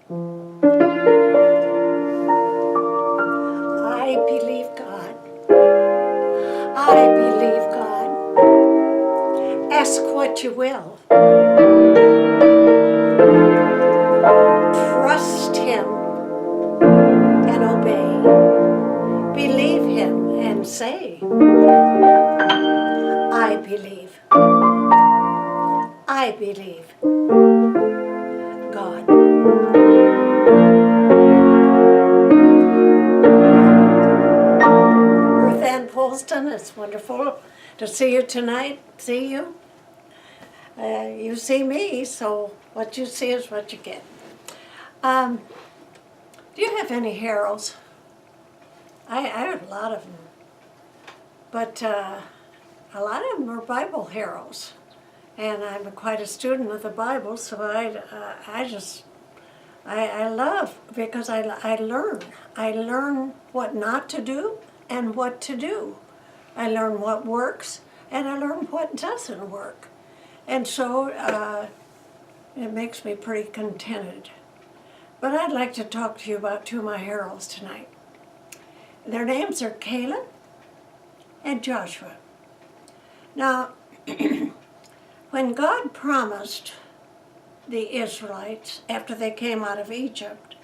I believe God. I believe God. Ask what you will. Trust Him and obey. Believe Him and say, I believe. I believe God. Ruth Ann Polston, it's wonderful to see you tonight. See you. You see me, so what you see is what you get. Do you have any heroes? I have a lot of them, but a lot of them are Bible heroes, and I'm quite a student of the Bible, so I love, because I learn. I learn what not to do and what to do. I learn what works and I learn what doesn't work, and so it makes me pretty contented. But I'd like to talk to you about two of my heroes tonight. Their names are Caleb and Joshua. Now, when God promised the Israelites after they came out of Egypt,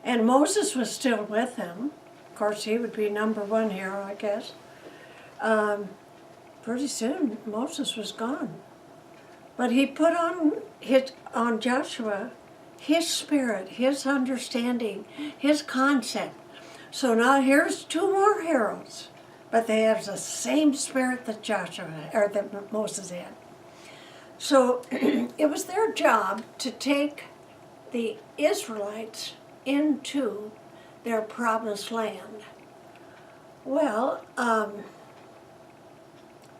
and Moses was still with them, of course he would be number one hero, I guess, pretty soon Moses was gone. But he put on Joshua his spirit, his understanding, his concept. So now here's two more heroes, but they have the same spirit that that Moses had. So it was their job to take the Israelites into their promised land. Well,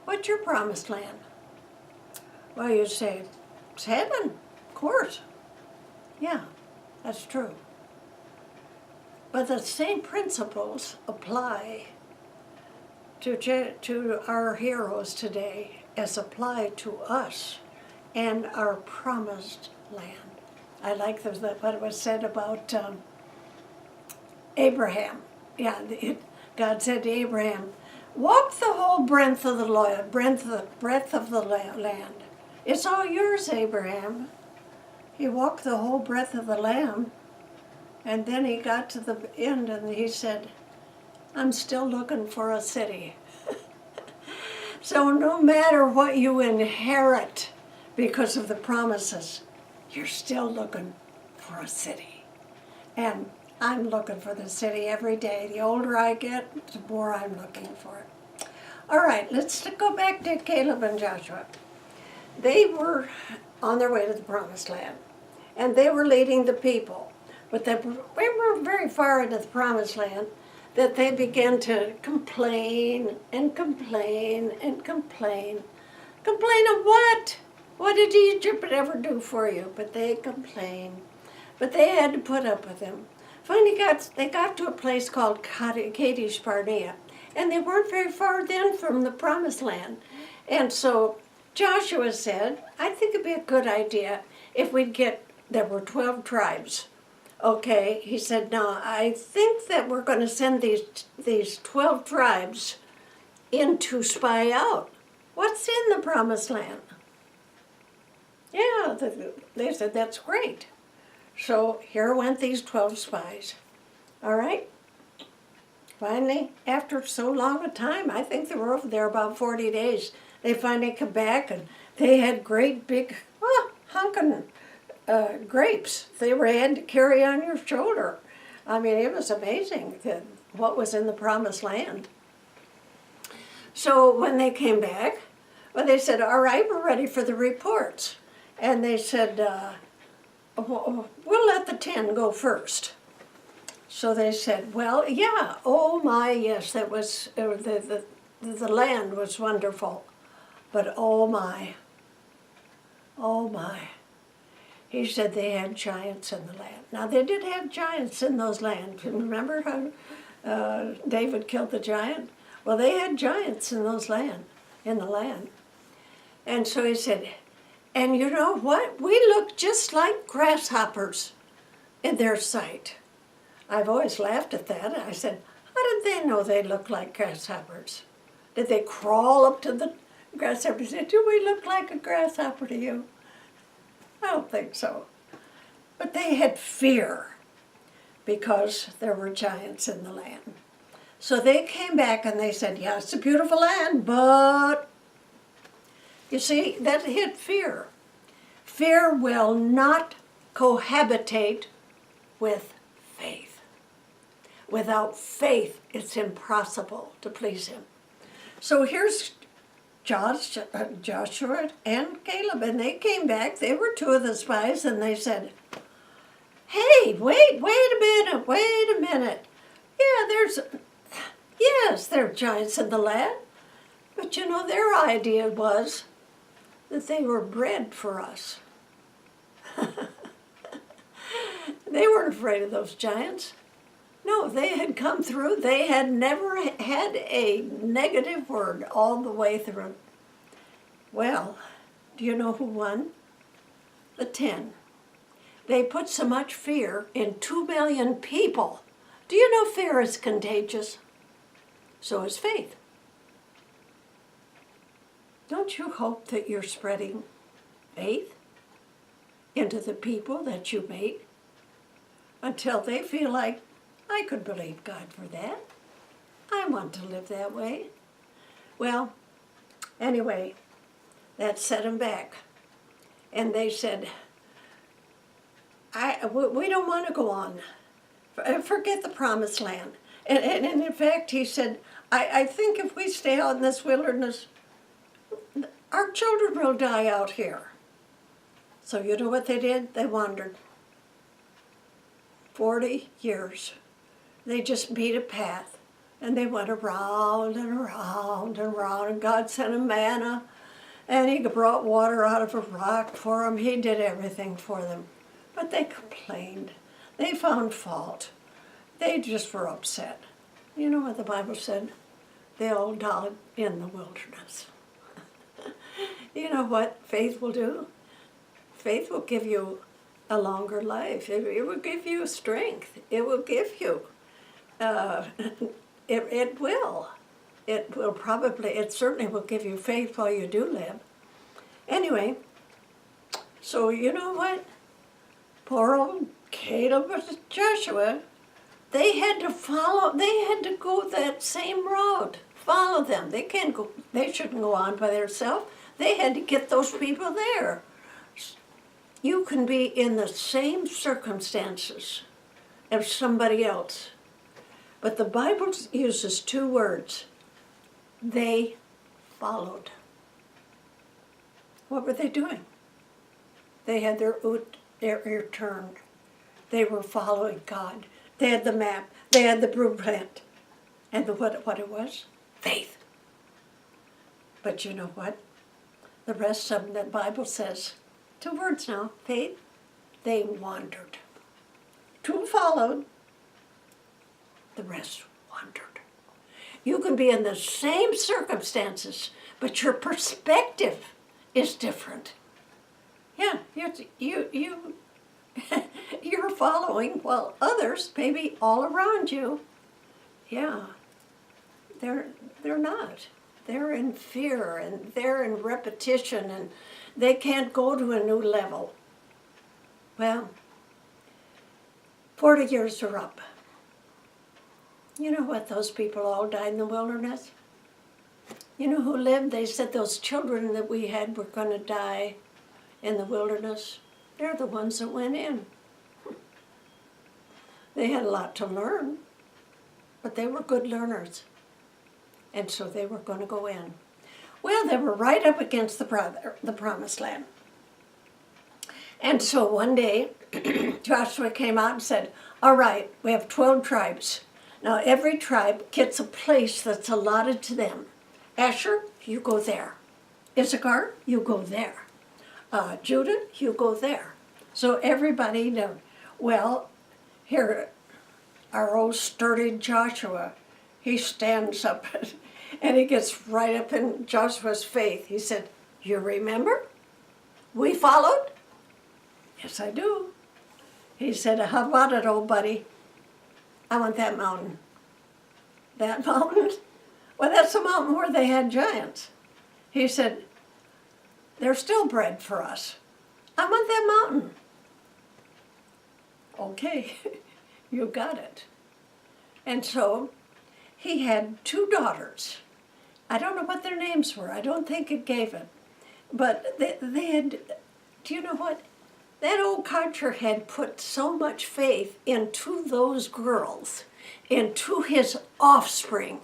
what's your promised land? Well, you say, it's heaven, of course. Yeah, that's true. But the same principles apply to our heroes today as apply to us and our promised land. I like what was said about Abraham. Yeah, God said to Abraham, walk the whole breadth of the land. It's all yours, Abraham. He walked the whole breadth of the land, and then he got to the end and he said, I'm still looking for a city. So no matter what you inherit because of the promises, you're still looking for a city. And I'm looking for the city every day. The older I get, the more I'm looking for it. All right, let's go back to Caleb and Joshua. They were on their way to the promised land, and they were leading the people. But they were very far into the promised land that they began to complain and complain and complain. Complain of what? What did Egypt ever do for you? But they complained. But they had to put up with them. Finally, they got to a place called Kadesh Barnea, and they weren't very far then from the promised land. And so Joshua said, I think it'd be a good idea if there were 12 tribes. Okay, he said, no, I think that we're going to send these 12 tribes in to spy out what's in the promised land. Yeah, they said, that's great. So here went these 12 spies. All right. Finally, after so long a time, I think they were over there about 40 days, they finally come back, and they had great big honking grapes they had to carry on your shoulder. I mean, it was amazing what was in the promised land. So when they came back, well, they said, all right, we're ready for the reports. And they said, we'll let the 10 go first. So they said, well, yeah, oh my, yes, that was, the land was wonderful. But oh my. He said they had giants in the land. Now, they did have giants in those lands. Remember how David killed the giant? Well, they had giants in the land. And so he said, and you know what? We look just like grasshoppers. in their sight. I've always laughed at that. I said, how did they know they looked like grasshoppers? Did they crawl up to the grasshopper and say, do we look like a grasshopper to you? I don't think so. But they had fear because there were giants in the land. So they came back and they said, yeah, it's a beautiful land, but you see, that hid fear. Fear will not cohabitate with faith. Without faith, it's impossible to please him. So here's Joshua and Caleb, and they came back. They were two of the spies, and they said, hey, wait a minute. Yeah, there are giants in the land. But you know, their idea was that they were bred for us. They weren't afraid of those giants. No, they had come through. They had never had a negative word all the way through. Well, do you know who won? The 10. They put so much fear in 2 million people. Do you know fear is contagious? So is faith. Don't you hope that you're spreading faith into the people that you meet until they feel like, I could believe God for that. I want to live that way. Well, anyway, that set them back. And they said, we don't want to go on. Forget the promised land. And in fact, he said, I think if we stay out in this wilderness, our children will die out here. So you know what they did? They wandered. 40 years. They just beat a path. And they went around and around and around. And God sent them manna. And he brought water out of a rock for them. He did everything for them. But they complained. They found fault. They just were upset. You know what the Bible said? They all died in the wilderness. You know what faith will do? Faith will give you a longer life. It will give you strength. It will give you, it will. It certainly will give you faith while you do live. Anyway, so you know what? Poor old Caleb and Joshua, they had to go that same road. Follow them. They shouldn't go on by themselves. They had to get those people there. You can be in the same circumstances as somebody else. But the Bible uses 2 words. They followed. What were they doing? They had their ear turned. They were following God. They had the map. They had the blueprint. And what it was? Faith. But you know what? The rest of them, the Bible says, 2 words now, faith, they wandered. 2 followed, the rest wandered. You can be in the same circumstances, but your perspective is different. Yeah, you're following while others, maybe all around you, yeah, they're not. They're in fear and they're in repetition and they can't go to a new level. Well, 40 years are up. You know what? Those people all died in the wilderness. You know who lived? They said those children that we had were going to die in the wilderness. They're the ones that went in. They had a lot to learn, but they were good learners. And so they were going to go in. Well, they were right up against the promised land. And so one day, Joshua came out and said, all right, we have 12 tribes. Now every tribe gets a place that's allotted to them. Asher, you go there. Issachar, you go there. Judah, you go there. So everybody knew. Well, here, our old sturdy Joshua, he stands up and he gets right up in Joshua's faith. He said, you remember? We followed? Yes, I do. He said, how about it, old buddy? I want that mountain. That mountain? Well, that's the mountain where they had giants. He said, there's still bread for us. I want that mountain. Okay, you got it. And so he had 2 daughters. I don't know what their names were. I don't think it gave it. But they had, do you know what? That old Karcher had put so much faith into those girls, into his offspring.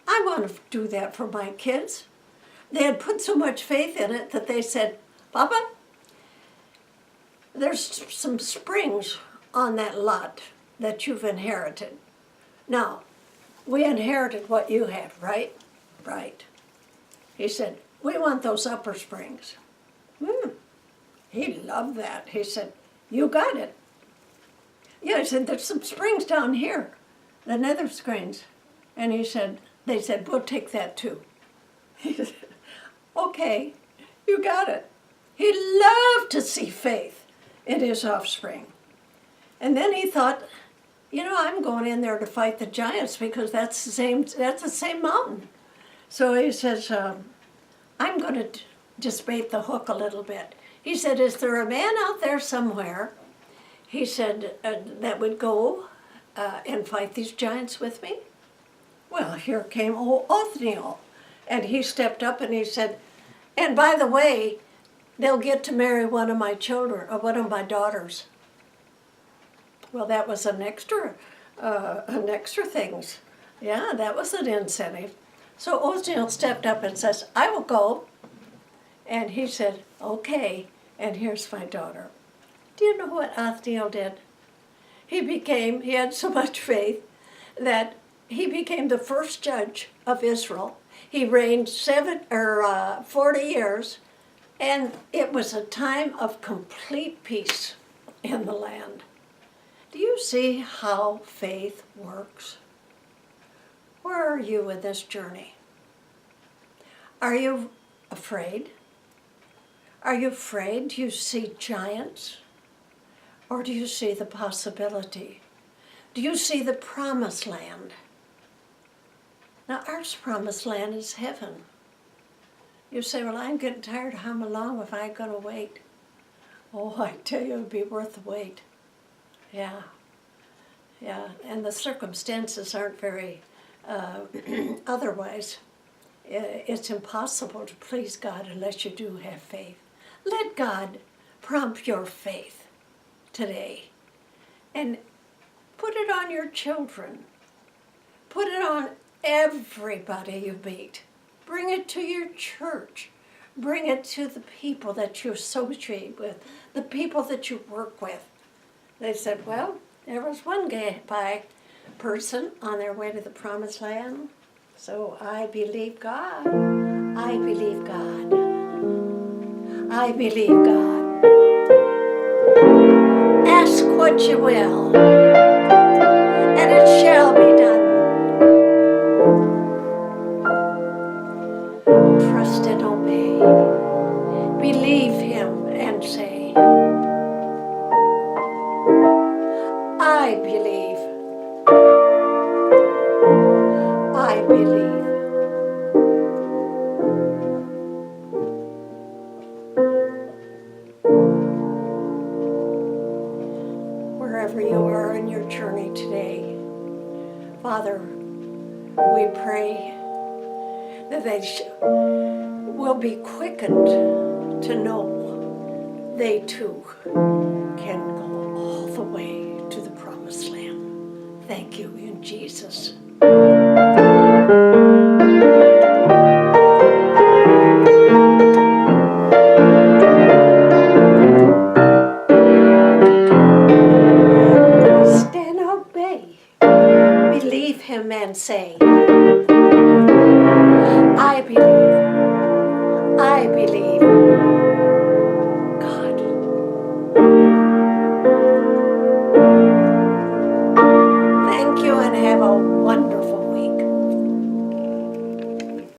I want to do that for my kids. They had put so much faith in it that they said, Papa, there's some springs on that lot that you've inherited. Now, we inherited what you had, right? Right. He said, we want those upper springs. He loved that. He said, you got it. Yeah, he said, there's some springs down here, the nether springs. And he said, they said, we'll take that too. He said, okay, you got it. He loved to see faith in his offspring. And then he thought, you know, I'm going in there to fight the giants because that's the same mountain. So he says, I'm going to just bait the hook a little bit. He said, is there a man out there somewhere, he said, that would go and fight these giants with me? Well, here came old Othniel. And he stepped up and he said, and by the way, they'll get to marry one of my children, or one of my daughters. Well, that was an extra things. Yeah, that was an incentive. So Othniel stepped up and says, I will go. And he said, okay, and here's my daughter. Do you know what Othniel did? He had so much faith that he became the first judge of Israel. He reigned 40 years, and it was a time of complete peace in the land. Do you see how faith works? Where are you in this journey? Are you afraid? Are you afraid? Do you see giants? Or do you see the possibility? Do you see the promised land? Now, our promised land is heaven. You say, well, I'm getting tired. How long am I going to wait? Oh, I tell you, it would be worth the wait. Yeah. And the circumstances aren't very, otherwise, it's impossible to please God unless you do have faith. Let God prompt your faith today. And put it on your children. Put it on everybody you meet. Bring it to your church. Bring it to the people that you associate with, the people that you work with. They said, well, there was one person on their way to the promised land. So I believe God. I believe God. I believe God. Ask what you will, and it shall be done. Trust and obey. Believe Him and say, I believe. I believe. Wherever you are in your journey today, Father, we pray that they will be quickened to know they too can go all the way to the promised land. Thank you in Jesus. Stand, obey, believe Him and say, I believe, I believe.